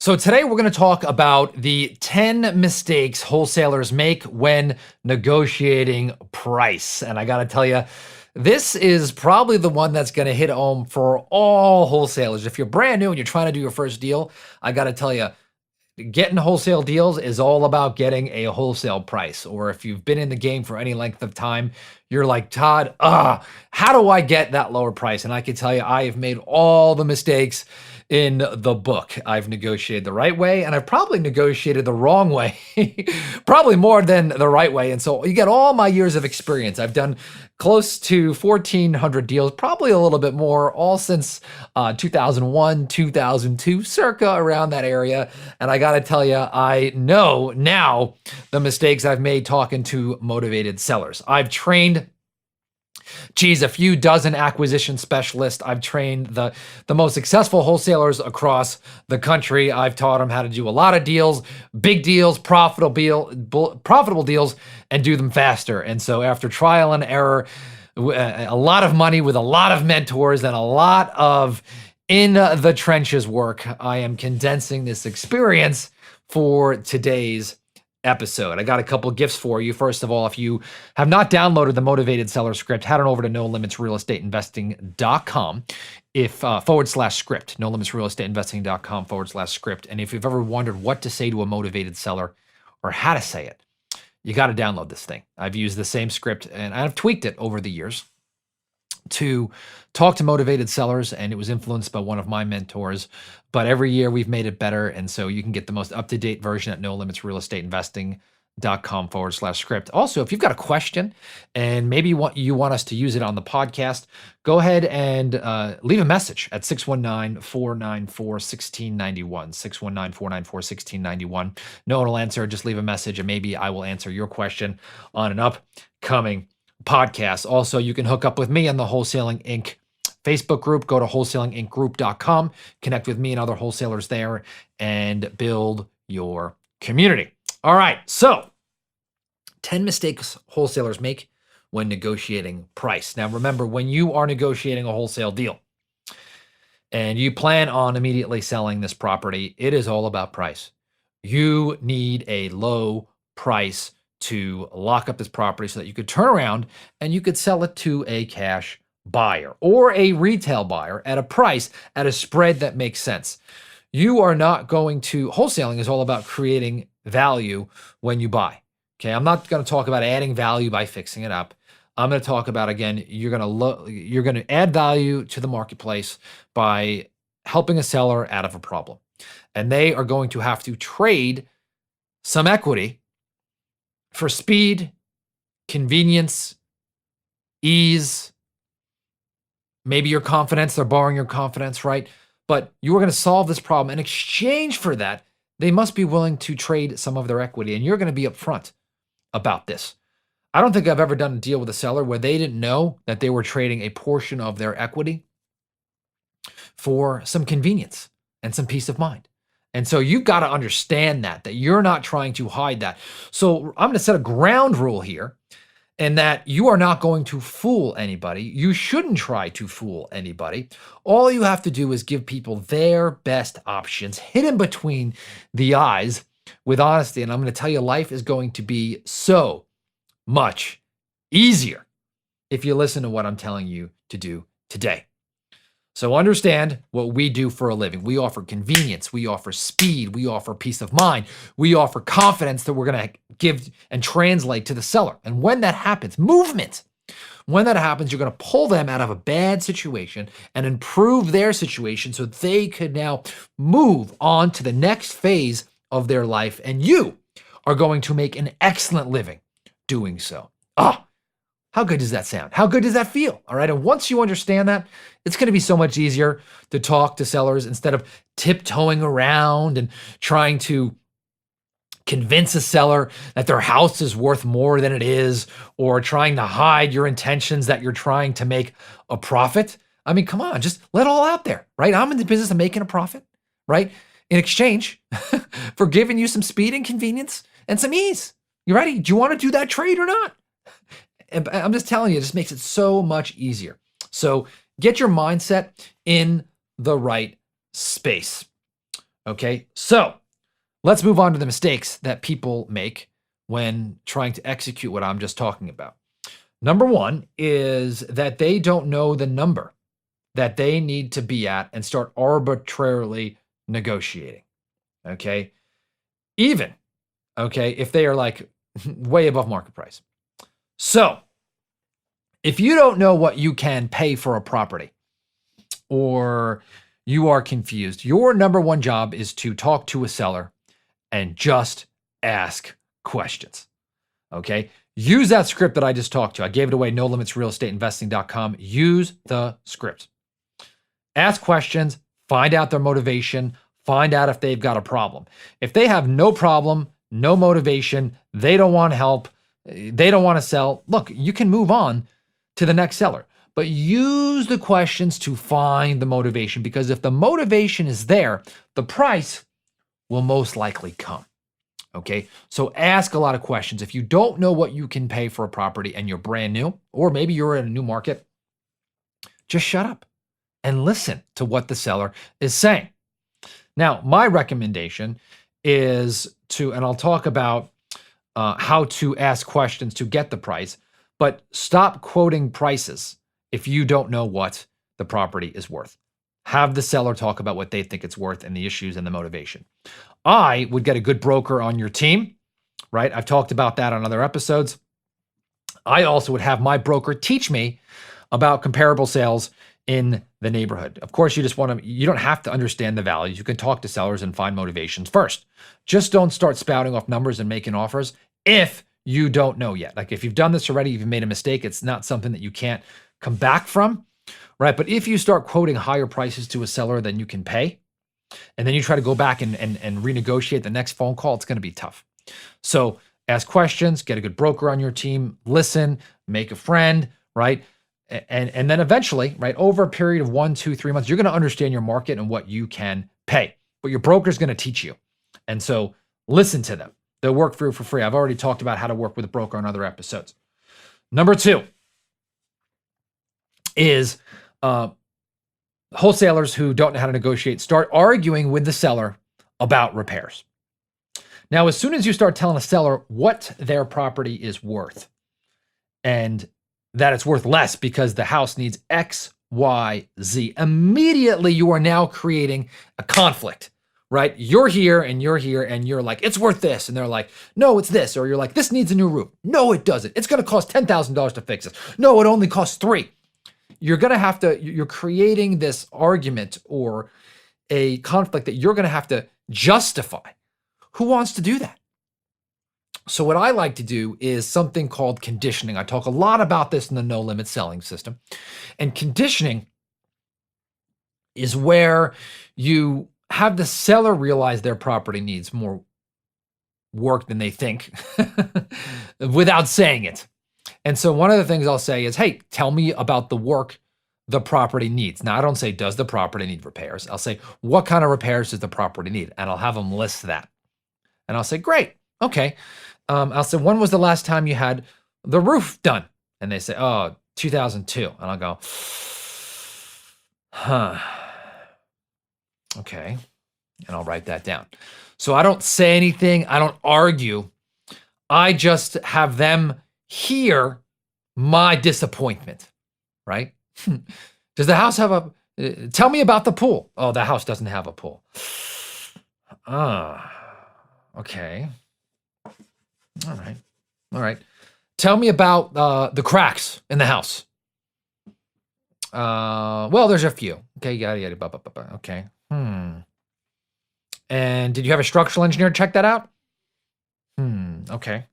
So today we're going to talk about the 10 mistakes wholesalers make when negotiating price. And I got to tell you, this is probably the one that's going to hit home for all wholesalers. If you're brand new and you're trying to do your first deal, I got to tell you, getting wholesale deals is all about getting a wholesale price. Or if you've been in the game for any length of time, you're like, Todd, how do I get that lower price? And I can tell you, I have made all the mistakes in the book. I've negotiated the right way, and I've probably negotiated the wrong way, probably more than the right way. And so you get all my years of experience. I've done close to 1,400 deals, probably a little bit more, all since 2001, 2002, circa around that area. And I got to tell you, I know now the mistakes I've made talking to motivated sellers. I've trained a few dozen acquisition specialists. I've trained the most successful wholesalers across the country. I've taught them how to do a lot of deals, big deals, profitable deals, and do them faster. And so after trial and error, a lot of money with a lot of mentors and a lot of in the trenches work, I am condensing this experience for today's episode. I got a couple gifts for you. First of all, if you have not downloaded the Motivated Seller Script, head on over to nolimitsrealestateinvesting.com /script, nolimitsrealestateinvesting.com /script. And if you've ever wondered what to say to a motivated seller or how to say it, you got to download this thing. I've used the same script and I've tweaked it over the years to talk to motivated sellers, and it was influenced by one of my mentors. But every year we've made it better, and so you can get the most up-to-date version at nolimitsrealestateinvesting.com /script. Also, if you've got a question and maybe you want us to use it on the podcast, go ahead and leave a message at 619-494-1691, 619-494-1691. No one will answer, just leave a message, and maybe I will answer your question on an upcoming podcast. Also, you can hook up with me on the Wholesaling Inc. Facebook group. Go to wholesalingincgroup.com, connect with me and other wholesalers there, and build your community. All right, so 10 mistakes wholesalers make when negotiating price. Now, remember, when you are negotiating a wholesale deal and you plan on immediately selling this property, it is all about price. You need a low price to lock up this property so that you could turn around and you could sell it to a cash buyer or a retail buyer at a price, at a spread that makes sense. You are not going to, wholesaling is all about creating value when you buy. Okay, I'm not going to talk about adding value by fixing it up. I'm going to talk about, again, you're going to add value to the marketplace by helping a seller out of a problem. And they are going to have to trade some equity for speed, convenience, ease, maybe your confidence. They're borrowing your confidence, right? But you are going to solve this problem. In exchange for that, they must be willing to trade some of their equity, and you're going to be upfront about this. I don't think I've ever done a deal with a seller where they didn't know that they were trading a portion of their equity for some convenience and some peace of mind. And so you've got to understand that you're not trying to hide that. So I'm going to set a ground rule here, and that you are not going to fool anybody. You shouldn't try to fool anybody. All you have to do is give people their best options, hidden between the eyes, with honesty. And I'm going to tell you, life is going to be so much easier if you listen to what I'm telling you to do today. So understand what we do for a living. We offer convenience. We offer speed. We offer peace of mind. We offer confidence that we're going to give and translate to the seller. And when that happens, movement. When that happens, you're going to pull them out of a bad situation and improve their situation so they could now move on to the next phase of their life. And you are going to make an excellent living doing so. How good does that sound? How good does that feel? All right. And once you understand that, it's going to be so much easier to talk to sellers instead of tiptoeing around and trying to convince a seller that their house is worth more than it is, or trying to hide your intentions that you're trying to make a profit. I mean, come on, just let it all out there, right? I'm in the business of making a profit, right? In exchange for giving you some speed and convenience and some ease. You ready? Do you want to do that trade or not? And I'm just telling you, it just makes it so much easier. So get your mindset in the right space. Okay, so let's move on to the mistakes that people make when trying to execute what I'm just talking about. Number one is that they don't know the number that they need to be at and start arbitrarily negotiating. Okay, even okay if they are like way above market price. So if you don't know what you can pay for a property, or you are confused, your number one job is to talk to a seller and just ask questions. Okay. Use that script that I just talked to. I gave it away, nolimitsrealestateinvesting.com. Use the script. Ask questions, find out their motivation, find out if they've got a problem. If they have no problem, no motivation, they don't want help, they don't want to sell, look, you can move on to the next seller. But use the questions to find the motivation, because if the motivation is there, the price will most likely come. Okay, so ask a lot of questions. If you don't know what you can pay for a property and you're brand new, or maybe you're in a new market, just shut up and listen to what the seller is saying. Now, my recommendation is to, and I'll talk about how to ask questions to get the price, but stop quoting prices if you don't know what the property is worth. Have the seller talk about what they think it's worth and the issues and the motivation. I would get a good broker on your team, right? I've talked about that on other episodes. I also would have my broker teach me about comparable sales in the neighborhood. Of course, you don't have to understand the values. You can talk to sellers and find motivations first. Just don't start spouting off numbers and making offers if you don't know yet. Like if you've done this already, you've made a mistake, it's not something that you can't come back from, right? But if you start quoting higher prices to a seller than you can pay, and then you try to go back and renegotiate the next phone call, it's going to be tough. So ask questions, get a good broker on your team, listen, make a friend, right? And then eventually, right, over a period of 1, 2, 3 months, you're going to understand your market and what you can pay. But your broker is going to teach you. And so listen to them. They'll work for you for free. I've already talked about how to work with a broker on other episodes. Number 2 is wholesalers who don't know how to negotiate start arguing with the seller about repairs. Now, as soon as you start telling a seller what their property is worth and that it's worth less because the house needs X, Y, Z, immediately you are now creating a conflict, right? You're here and you're like, it's worth this. And they're like, no, it's this. Or you're like, this needs a new roof. No, it doesn't. It's going to cost $10,000 to fix this. No, it only costs $3,000. You're creating this argument or a conflict that you're going to have to justify. Who wants to do that? So what I like to do is something called conditioning. I talk a lot about this in the no limit selling system. And conditioning is where you have the seller realize their property needs more work than they think without saying it. And so one of the things I'll say is, hey, tell me about the work the property needs. Now, I don't say, does the property need repairs? I'll say, what kind of repairs does the property need? And I'll have them list that. And I'll say, great, okay. I'll say, when was the last time you had the roof done? And they say, oh, 2002. And I'll go, huh, okay. And I'll write that down. So I don't say anything. I don't argue. I just have them hear my disappointment, right? Does the house have a, tell me about the pool. Oh, the house doesn't have a pool. Okay. All right. Tell me about the cracks in the house. Well, there's a few. Okay, yada, blah, blah, blah, blah. Okay. And did you have a structural engineer check that out? Okay.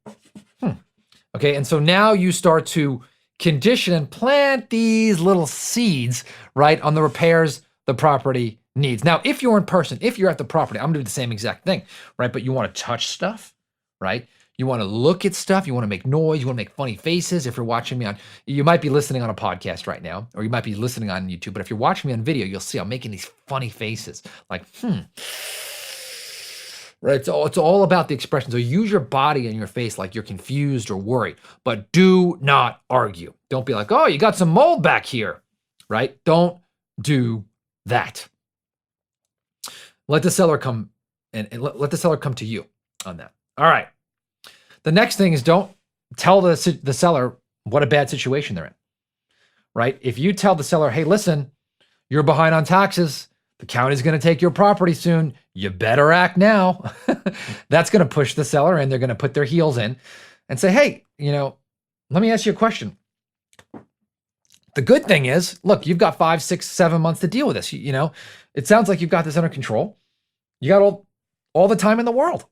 Okay, and so now you start to condition and plant these little seeds, right, on the repairs the property needs. Now, if you're in person, if you're at the property, I'm gonna do the same exact thing, right? But you wanna touch stuff, right? You wanna look at stuff, you wanna make noise, you wanna make funny faces. If you're watching me you might be listening on a podcast right now, or you might be listening on YouTube, but if you're watching me on video, you'll see I'm making these funny faces, like, Right, it's all about the expression. So use your body and your face like you're confused or worried, but do not argue. Don't be like, oh, you got some mold back here, right? Don't do that. Let the seller come and let the seller come to you on that. All right. The next thing is don't tell the seller what a bad situation they're in, right? If you tell the seller, hey, listen, you're behind on taxes. The county's going to take your property soon. You better act now. That's going to push the seller and they're going to put their heels in and say, hey, let me ask you a question. The good thing is, look, you've got 5, 6, 7 months to deal with this. It sounds like you've got this under control. You got all the time in the world.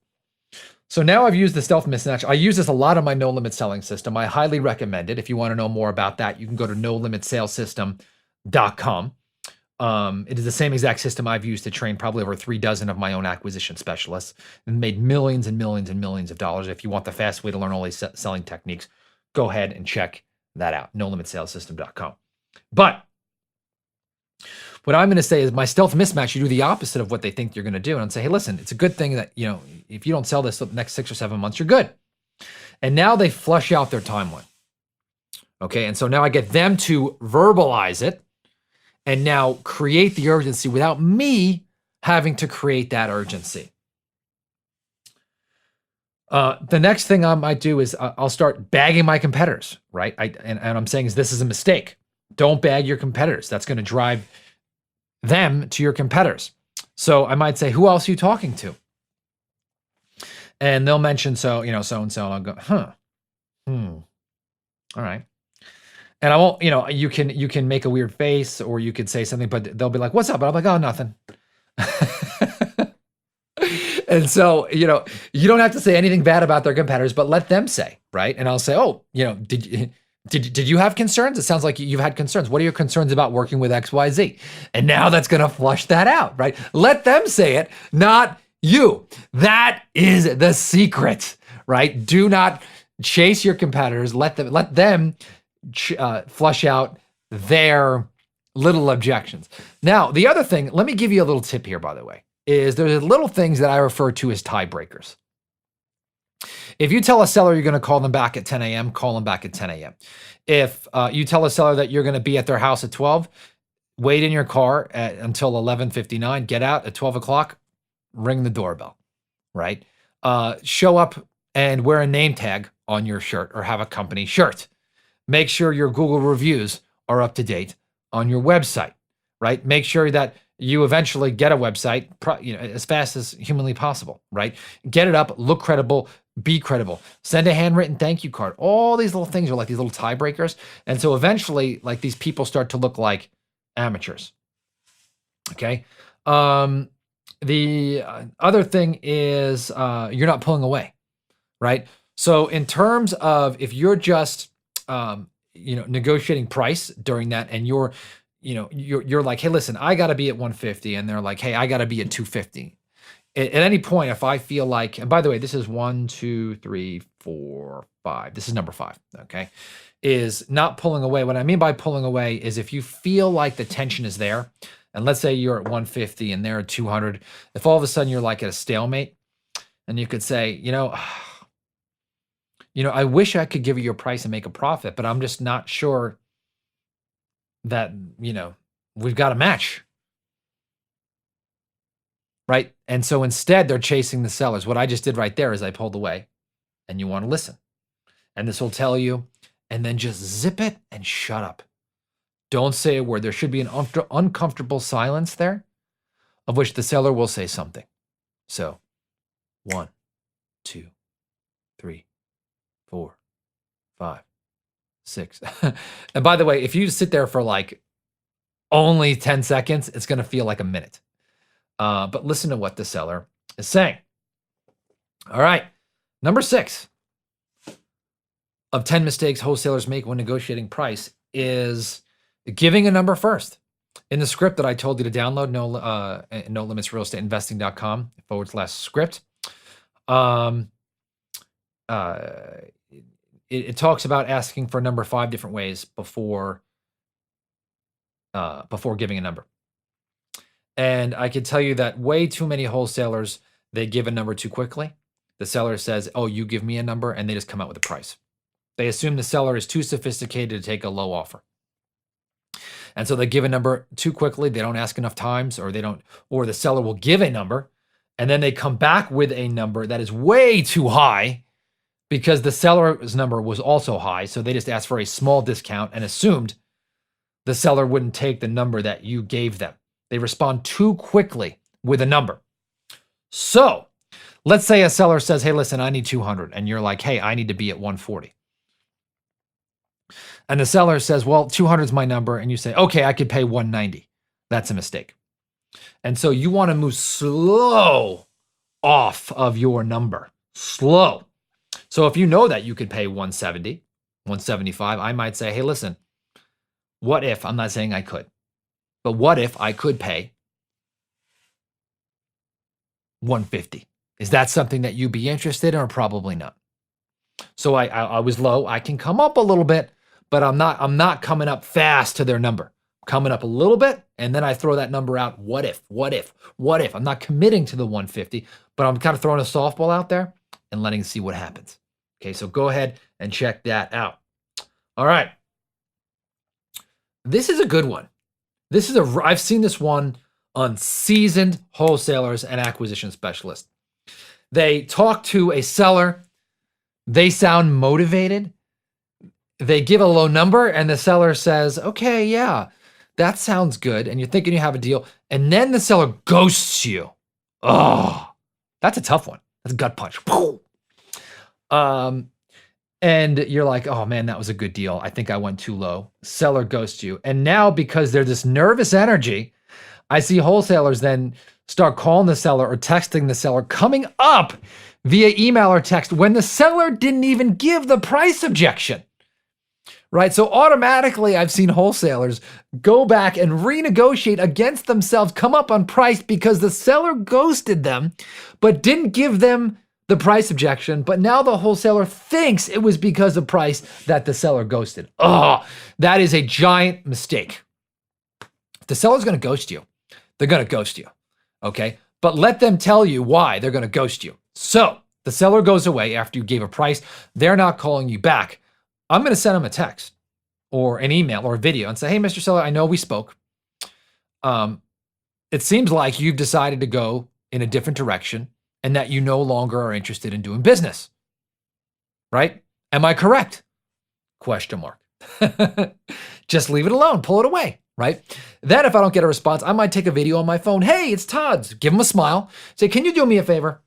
So now I've used the stealth mismatch. I use this a lot on my no limit selling system. I highly recommend it. If you want to know more about that, you can go to nolimitsalessystem.com. It is the same exact system I've used to train probably over 3 dozen of my own acquisition specialists and made millions and millions and millions of dollars. If you want the fast way to learn all these selling techniques, go ahead and check that out, nolimitsalessystem.com. But what I'm going to say is my stealth mismatch, you do the opposite of what they think you're going to do. And say, hey, listen, it's a good thing that, if you don't sell this the next 6 or 7 months, you're good. And now they flush out their timeline. Okay. And so now I get them to verbalize it and now create the urgency without me having to create that urgency. The next thing I might do is I'll start bagging my competitors, right? And I'm saying this is a mistake. Don't bag your competitors. That's going to drive them to your competitors. So I might say, who else are you talking to? And they'll mention, so-and-so, and I'll go, all right. And I won't, you can make a weird face or you could say something, but they'll be like, what's up? And I'm like, oh, nothing. And so, you don't have to say anything bad about their competitors, but let them say, right? And I'll say, oh, did you have concerns? It sounds like you've had concerns. What are your concerns about working with XYZ? And now that's going to flush that out, right? Let them say it, not you. That is the secret, right? Do not chase your competitors. Let them flush out their little objections. Now, the other thing, let me give you a little tip here, by the way, is there's little things that I refer to as tiebreakers. If you tell a seller you're going to call them back at 10 a.m., call them back at 10 a.m. If you tell a seller that you're going to be at their house at 12, wait in your car until 11:59, get out at 12 o'clock, ring the doorbell, right? Show up and wear a name tag on your shirt or have a company shirt. Make sure your Google reviews are up to date on your website, right? Make sure that you eventually get a website, as fast as humanly possible, right? Get it up, look credible, be credible. Send a handwritten thank you card. All these little things are like these little tiebreakers. And so eventually, like, these people start to look like amateurs. Okay. The other thing is you're not pulling away, right? So in terms of if you're just negotiating price during that, and you're like, hey, listen, I got to be at 150, and they're like, hey, I got to be at 250. At any point, if I feel like, and by the way, this is 1, 2, 3, 4, 5. This is number 5. Okay, is not pulling away. What I mean by pulling away is if you feel like the tension is there, and let's say you're at 150 and they're at 200. If all of a sudden you're like at a stalemate, and you could say, I wish I could give you your price and make a profit, but I'm just not sure that, we've got a match. Right? And so instead they're chasing the sellers. What I just did right there is I pulled away, and you want to listen. And this will tell you, and then just zip it and shut up. Don't say a word. There should be an uncomfortable silence there, of which the seller will say something. So 1, 2, 3, 4, 5, 6. And by the way, if you sit there for like only 10 seconds, it's going to feel like a minute. But listen to what the seller is saying. All right. Number 6 of 10 mistakes wholesalers make when negotiating price is giving a number first. In the script that I told you to download, nolimitsrealestateinvesting.com/script, it talks about asking for a number 5 different ways before giving a number. And I can tell you that way too many wholesalers, they give a number too quickly. The seller says, oh, you give me a number, and they just come out with a price. They assume the seller is too sophisticated to take a low offer. And so they give a number too quickly. They don't ask enough times, or or the seller will give a number and then they come back with a number that is way too high because the seller's number was also high. So they just asked for a small discount and assumed the seller wouldn't take the number that you gave them. They respond too quickly with a number. So let's say a seller says, hey, listen, I need 200. And you're like, hey, I need to be at 140. And the seller says, well, 200 is my number. And you say, okay, I could pay 190. That's a mistake. And so you want to move slow off of your number, slow. So if you know that you could pay 170, 175, I might say, hey, listen, what if, I'm not saying I could, but what if I could pay 150? Is that something that you'd be interested in, or probably not? So I was low. I can come up a little bit, but I'm not coming up fast to their number. Coming up a little bit, and then I throw that number out. What if? I'm not committing to the 150, but I'm kind of throwing a softball out there and letting see what happens. Okay, so go ahead and check that out. All right. This is a good one. I've seen this one on seasoned wholesalers and acquisition specialists. They talk to a seller. They sound motivated. They give a low number and the seller says, okay, yeah, that sounds good. And you're thinking you have a deal. And then the seller ghosts you. Oh, that's a tough one. That's a gut punch. And you're like, oh man, that was a good deal. I think I went too low. Seller ghosts you. And now because there's this nervous energy, I see wholesalers then start calling the seller or texting the seller, coming up via email or text when the seller didn't even give the price objection. Right? So automatically I've seen wholesalers go back and renegotiate against themselves, come up on price because the seller ghosted them, but didn't give them the price objection. But now the wholesaler thinks it was because of price that the seller ghosted. Oh, that is a giant mistake. If the seller's going to ghost you, they're going to ghost you. Okay? But let them tell you why they're going to ghost you. So the seller goes away after you gave a price. They're not calling you back. I'm going to send them a text or an email or a video and say, hey, Mr. Seller, I know we spoke. It seems like you've decided to go in a different direction and that you no longer are interested in doing business. Right? Am I correct? Question mark. Just leave it alone. Pull it away. Right? Then if I don't get a response, I might take a video on my phone. Hey, it's Todd. Give him a smile. Say, can you do me a favor?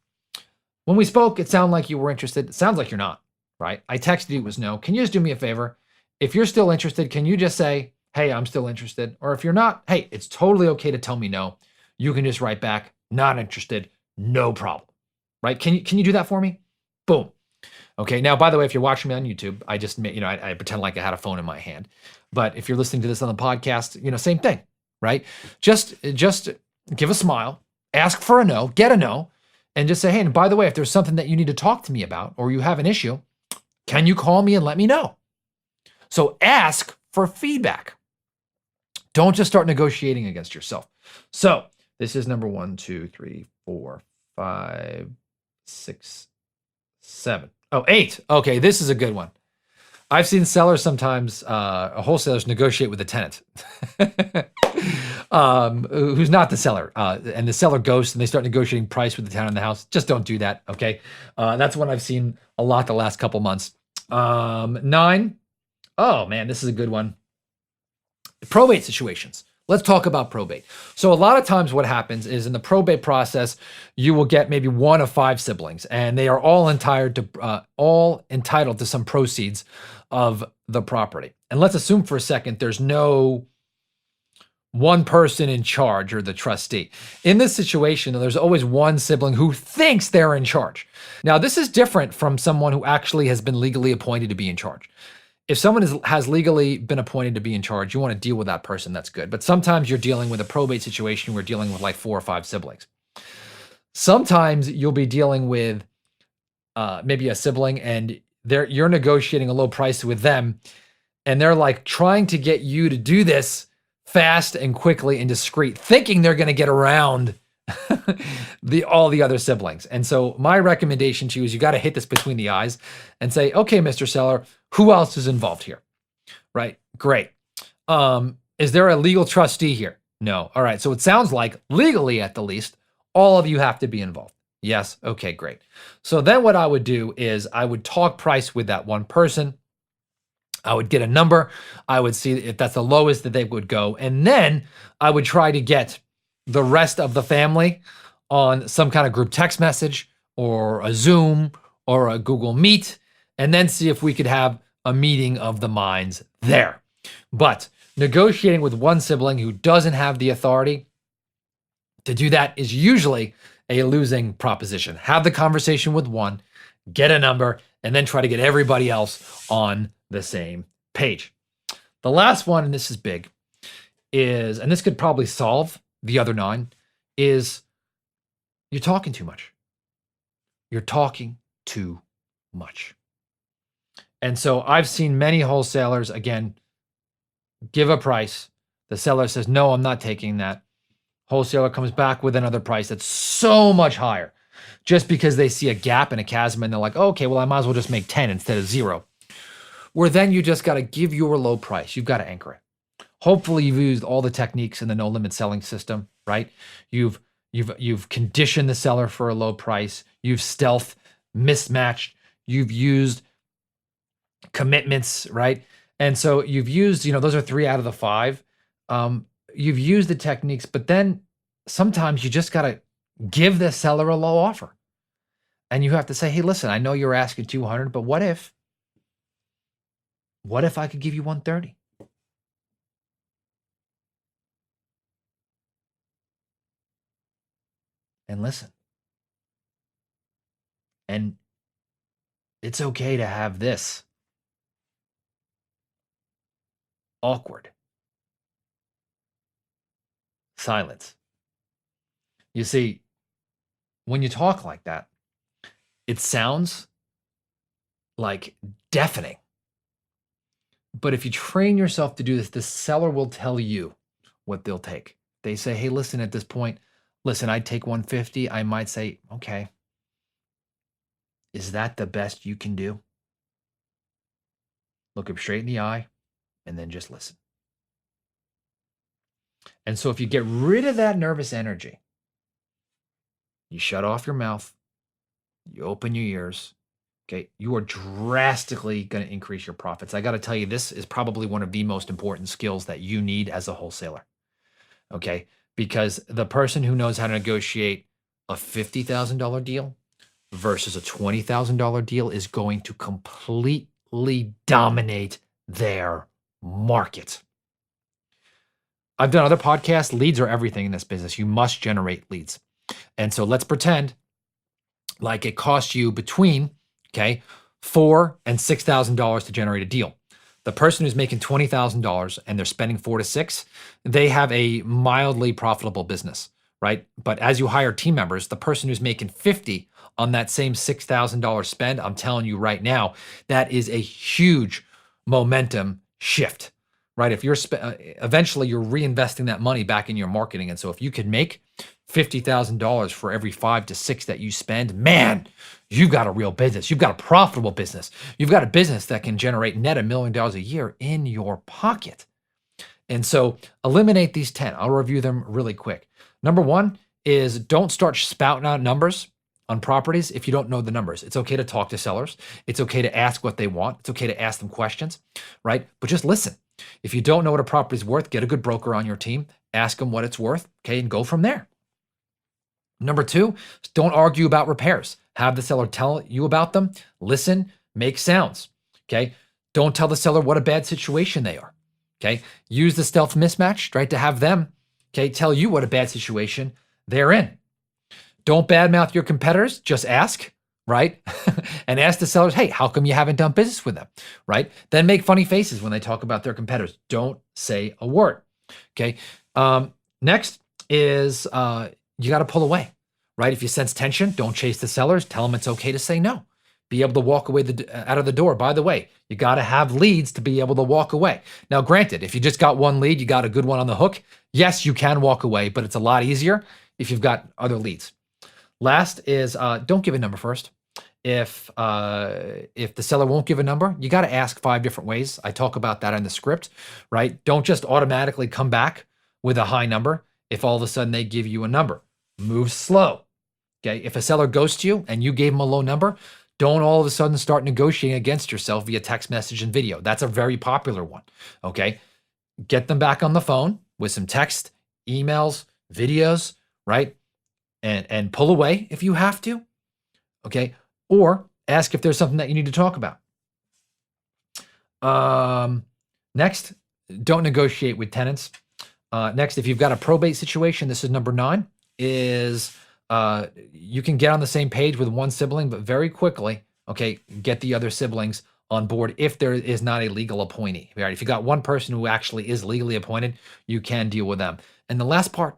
When we spoke, it sounded like you were interested. It sounds like you're not. Right? I texted you, it was no. Can you just do me a favor? If you're still interested, can you just say, hey, I'm still interested? Or if you're not, hey, it's totally okay to tell me no. You can just write back, not interested, no problem. Right? Can you do that for me? Boom. Okay. Now, by the way, if you're watching me on YouTube, I just made, I pretend like I had a phone in my hand. But if you're listening to this on the podcast, same thing, right? Just give a smile, ask for a no, get a no, and just say, hey, and by the way, if there's something that you need to talk to me about or you have an issue, can you call me and let me know? So ask for feedback. Don't just start negotiating against yourself. So this is number 1, 2, 3, 4, 5, 6, 7. Oh, 8. Okay, this is a good one. I've seen sellers sometimes, wholesalers negotiate with the tenant who's not the seller. And the seller ghosts and they start negotiating price with the tenant in the house. Just don't do that, okay? That's one I've seen a lot the last couple months. 9. Oh man, this is a good one. Probate situations. Let's talk about probate. So a lot of times what happens is in the probate process, you will get maybe 1 of 5 siblings and they are all entitled to some proceeds of the property. And let's assume for a second, there's no one person in charge or the trustee. In this situation, there's always one sibling who thinks they're in charge. Now, this is different from someone who actually has been legally appointed to be in charge. If someone has legally been appointed to be in charge, you want to deal with that person, that's good. But sometimes you're dealing with a probate situation, we're dealing with like 4 or 5 siblings. Sometimes you'll be dealing with maybe a sibling and you're negotiating a low price with them and they're like trying to get you to do this fast and quickly and discreet, thinking they're going to get around all the other siblings. And so my recommendation to you is you got to hit this between the eyes and say, okay, Mr. Seller, who else is involved here? Right? Great. Is there a legal trustee here? No. All right. So it sounds like legally, at the least, all of you have to be involved. Yes. Okay, great. So then what I would do is I would talk price with that one person. I would get a number. I would see if that's the lowest that they would go. And then I would try to get the rest of the family on some kind of group text message or a Zoom or a Google Meet, and then see if we could have a meeting of the minds there. But negotiating with one sibling who doesn't have the authority to do that is usually a losing proposition. Have the conversation with one, get a number, and then try to get everybody else on the same page. The last one, and this is big, is, and this could probably solve the other 9, is you're talking too much. You're talking too much. And so I've seen many wholesalers, again, give a price. The seller says, no, I'm not taking that. Wholesaler comes back with another price that's so much higher just because they see a gap and a chasm and they're like, oh, okay, well, I might as well just make 10 instead of 0. Where then you just got to give your low price. You've got to anchor it. Hopefully you've used all the techniques in the no limit selling system, right? You've conditioned the seller for a low price. You've stealth mismatched. You've used commitments, right? And so you've used, those are 3 out of the 5. You've used the techniques, but then sometimes you just got to give the seller a low offer. And you have to say, hey, listen, I know you're asking 200, but what if I could give you 130? And listen. And it's okay to have this awkward silence. You see, when you talk like that, it sounds like deafening. But if you train yourself to do this, the seller will tell you what they'll take. They say, hey, listen, at this point, listen, I'd take 150. I might say, okay, is that the best you can do? Look him straight in the eye and then just listen. And so if you get rid of that nervous energy, you shut off your mouth, you open your ears, okay, you are drastically going to increase your profits. I got to tell you, this is probably one of the most important skills that you need as a wholesaler, okay? Because the person who knows how to negotiate a $50,000 deal versus a $20,000 deal is going to completely dominate their market. I've done other podcasts. Leads are everything in this business. You must generate leads. And so let's pretend like it costs you between, okay, $4,000 and $6,000 to generate a deal. The person who's making $20,000 and they're spending 4 to 6, they have a mildly profitable business, right? But as you hire team members, the person who's making 50 on that same $6,000 spend, I'm telling you right now, that is a huge momentum shift, right? If you're eventually you're reinvesting that money back in your marketing. And so if you could make $50,000 for every 5 to 6 that you spend, man, you've got a real business. You've got a profitable business. You've got a business that can generate net $1 million a year in your pocket. And so eliminate these 10. I'll review them really quick. Number 1 is don't start spouting out numbers on properties if you don't know the numbers. It's okay to talk to sellers. It's okay to ask what they want. It's okay to ask them questions, right? But just listen. If you don't know what a property's worth, get a good broker on your team, ask them what it's worth, okay, and go from there. Number 2, don't argue about repairs. Have the seller tell you about them, listen, make sounds, okay? Don't tell the seller what a bad situation they are, okay? Use the stealth mismatch, right, to have them, okay, tell you what a bad situation they're in. Don't badmouth your competitors, just ask, right? And ask the sellers, hey, how come you haven't done business with them, right? Then make funny faces when they talk about their competitors. Don't say a word, okay? Next is you got to pull away, right? If you sense tension, don't chase the sellers. Tell them it's okay to say no. Be able to walk away out of the door. By the way, you got to have leads to be able to walk away. Now, granted, if you just got one lead, you got a good one on the hook, yes, you can walk away, but it's a lot easier if you've got other leads. Last is don't give a number first. If the seller won't give a number, you got to ask 5 different ways. I talk about that in the script, right? Don't just automatically come back with a high number if all of a sudden they give you a number. Move slow. Okay. If a seller ghosts you and you gave them a low number, don't all of a sudden start negotiating against yourself via text message and video. That's a very popular one. Okay. Get them back on the phone with some text, emails, videos, right? And pull away if you have to. Okay. Or ask if there's something that you need to talk about. Next, don't negotiate with tenants. Next, if you've got a probate situation, this is number 9, is you can get on the same page with one sibling, but very quickly, okay, get the other siblings on board if there is not a legal appointee. Right? If you got one person who actually is legally appointed, you can deal with them. And the last part,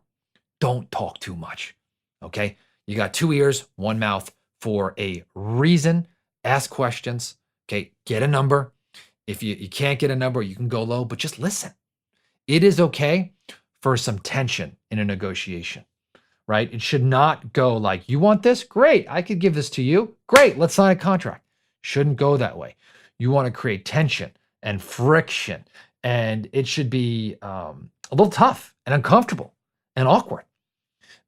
don't talk too much. Okay, you got 2 ears, 1 mouth for a reason. Ask questions. Okay, get a number. If you can't get a number, you can go low, but just listen. It is okay for some tension in a negotiation, right? It should not go like, you want this? Great, I could give this to you. Great, let's sign a contract. Shouldn't go that way. You want to create tension and friction, and it should be a little tough and uncomfortable and awkward.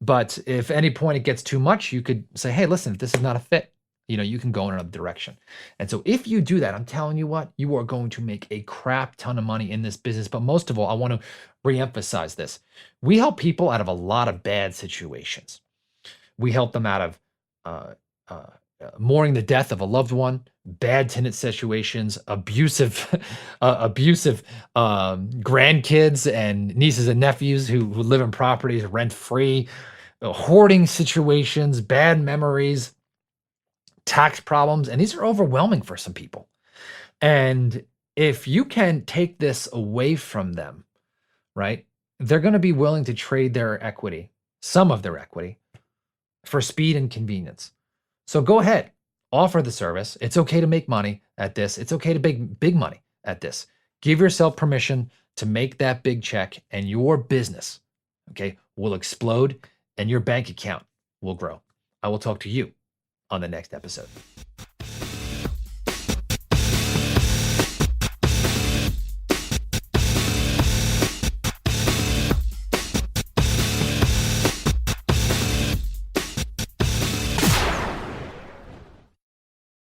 But if at any point it gets too much, you could say, hey, listen, if this is not a fit, you can go in another direction. And so if you do that, I'm telling you what, you are going to make a crap ton of money in this business. But most of all, I want to reemphasize this. We help people out of a lot of bad situations. We help them out of mourning the death of a loved one, bad tenant situations, abusive, abusive grandkids and nieces and nephews who live in properties rent free, hoarding situations, bad memories, tax problems, and these are overwhelming for some people. And if you can take this away from them, right, they're going to be willing to trade their equity, some of their equity, for speed and convenience. So go ahead, offer the service. It's okay to make money at this. It's okay to make big money at this. Give yourself permission to make that big check, and your business, okay, will explode and your bank account will grow. I will talk to you on the next episode.